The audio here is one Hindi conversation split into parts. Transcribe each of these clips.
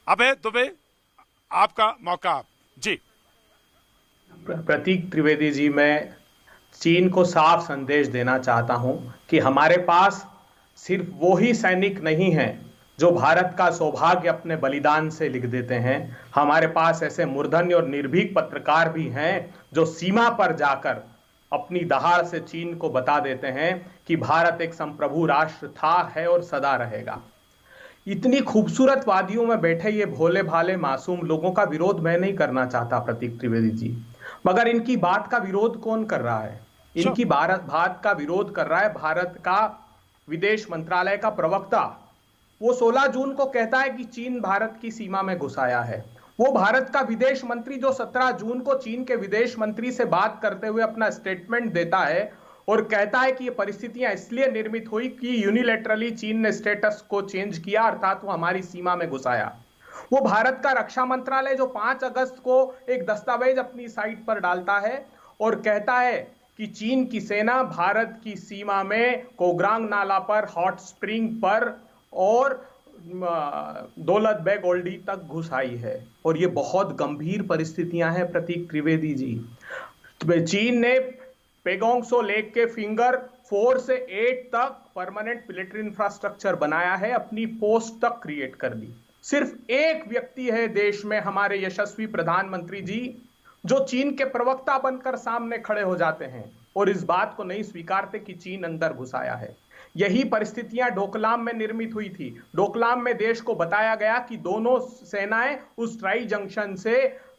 अभय दुबे, आपका मौका जी। प्रतीक त्रिवेदी जी, मैं चीन को साफ संदेश देना चाहता हूं कि हमारे पास सिर्फ वो ही सैनिक नहीं हैं जो भारत का सौभाग्य अपने बलिदान से लिख देते हैं। हमारे पास ऐसे मूर्धन्य और निर्भीक पत्रकार भी हैं जो सीमा पर जाकर अपनी दहाड़ से चीन को बता देते हैं कि भारत एक संप्रभु राष्ट्र था, है और सदा रहेगा। इतनी खूबसूरत वादियों में बैठे ये भोले भाले मासूम लोगों का विरोध मैं नहीं करना चाहता प्रतीक त्रिवेदी जी, मगर इनकी बात का विरोध कौन कर रहा है? श्योर। इनकी भारत बात का विरोध कर रहा है भारत का विदेश मंत्रालय का प्रवक्ता। वो 16 जून को कहता है कि चीन भारत की सीमा में घुस आया है। वो भारत का विदेश मंत्री जो 17 जून को चीन के विदेश मंत्री से बात करते हुए अपना स्टेटमेंट देता है और कहता है कि ये परिस्थितियां इसलिए निर्मित हुई कि यूनिलैटरली चीन ने स्टेटस को चेंज किया, अर्थात वो हमारी सीमा में घुस आया। वो भारत का रक्षा मंत्रालय जो 5 अगस्त को एक दस्तावेज अपनी साइट पर डालता है और कहता है कि चीन की सेना भारत की सीमा में कोग्रांग नाला पर, हॉट स्प्रिंग पर और दौलत बेग ओल्डी तक घुस आई है। और ये बहुत गंभीर परिस्थितियां हैं प्रतीक त्रिवेदी जी। चीन ने पेगोंगसो लेक के फिंगर 4 से 8 तक परमानेंट मिलिट्री इंफ्रास्ट्रक्चर बनाया है, अपनी पोस्ट तक क्रिएट कर दी। सिर्फ एक व्यक्ति है देश में, हमारे यशस्वी प्रधानमंत्री जी, जो चीन के प्रवक्ता बनकर सामने खड़े हो जाते हैं और इस बात को नहीं स्वीकारते कि चीन अंदर घुस आया है। यही परिस्थितियां डोकलाम में निर्मित हुई थी। डोकलाम में देश को बताया गया कि दोनों सेनाएं उस ट्राई जंक्शन से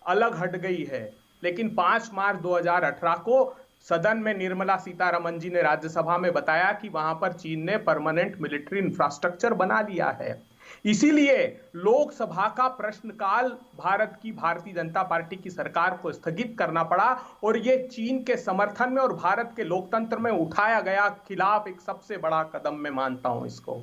अलग हट गई है, लेकिन 5 मार्च 2018 को सदन में निर्मला सीतारमण जी ने राज्यसभा में बताया कि वहां पर चीन ने परमानेंट मिलिट्री इंफ्रास्ट्रक्चर बना लिया है। इसीलिए लोकसभा का प्रश्नकाल भारतीय जनता पार्टी की सरकार को स्थगित करना पड़ा और ये चीन के समर्थन में और भारत के लोकतंत्र में उठाया गया खिलाफ एक सबसे बड़ा कदम मैं मानता हूं इसको।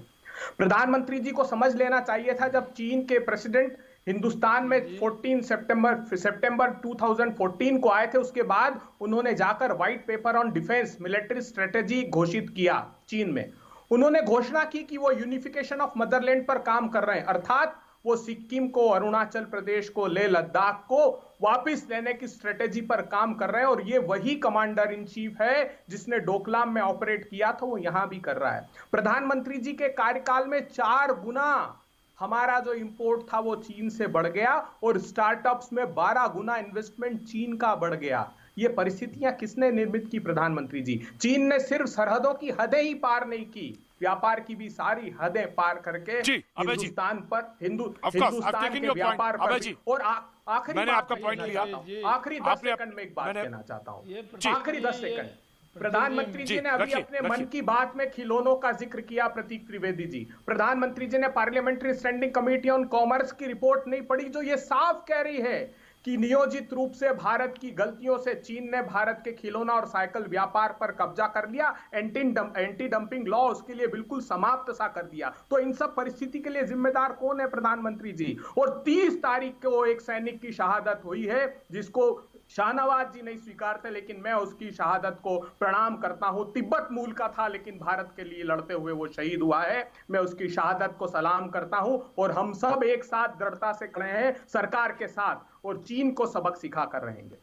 प्रधानमंत्री जी को समझ लेना चाहिए था, जब चीन के प्रेसिडेंट हिंदुस्तान में 14 सितंबर 2014 को आए थे, उसके बाद उन्होंने जाकर white paper on defence military strategy घोषित किया। चीन में उन्होंने घोषणा की कि वो यूनिफिकेशन ऑफ मदरलैंड पर काम कर रहे हैं, अर्थात वो सिक्किम को, अरुणाचल प्रदेश को, लेह लद्दाख को वापस लेने की स्ट्रेटेजी पर काम कर रहे हैं। और ये वही कमांडर इन चीफ है जिसने डोकलाम में ऑपरेट किया था, वो यहां भी कर रहा है। प्रधानमंत्री जी के कार्यकाल में 4 गुना हमारा जो इंपोर्ट था वो चीन से बढ़ गया और स्टार्टअप्स में 12 गुना इन्वेस्टमेंट चीन का बढ़ गया। ये परिस्थितियां किसने निर्मित की प्रधानमंत्री जी? चीन ने सिर्फ सरहदों की हदें ही पार नहीं की, व्यापार की भी सारी हदें पार करके हिंदुस्तान के व्यापार पर। और आखिरी मैंने आपका पॉइंट लिया, आखिरी 10 सेकंड में एक बात कहना चाहता हूं, आखिरी 10 सेकंड। प्रधानमंत्री जी ने अभी अपने मन की बात में खिलौनों का जिक्र किया प्रतीक त्रिवेदी जी। प्रधानमंत्री जी ने parliamentary standing committee on commerce की रिपोर्ट नहीं पढ़ी, जो ये साफ कह रही है कि नियोजित रूप से भारत की गलतियों से चीन ने भारत के खिलौना और साइकिल व्यापार पर कब्जा कर लिया। एंटी डंपिंग लॉ उसके लिए बिल्कुल समाप्त सा कर दिया। तो इन सब परिस्थिति के लिए जिम्मेदार कौन है? प्रधानमंत्री जी। और 30 तारीख को एक सैनिक की शहादत हुई है जिसको शाहनवाज जी नहीं स्वीकारते, लेकिन मैं उसकी शहादत को प्रणाम करता हूं। तिब्बत मूल का था लेकिन भारत के लिए लड़ते हुए वो शहीद हुआ है। मैं उसकी शहादत को सलाम करता हूं और हम सब एक साथ दृढ़ता से खड़े हैं सरकार के साथ और चीन को सबक सिखा कर रहेंगे।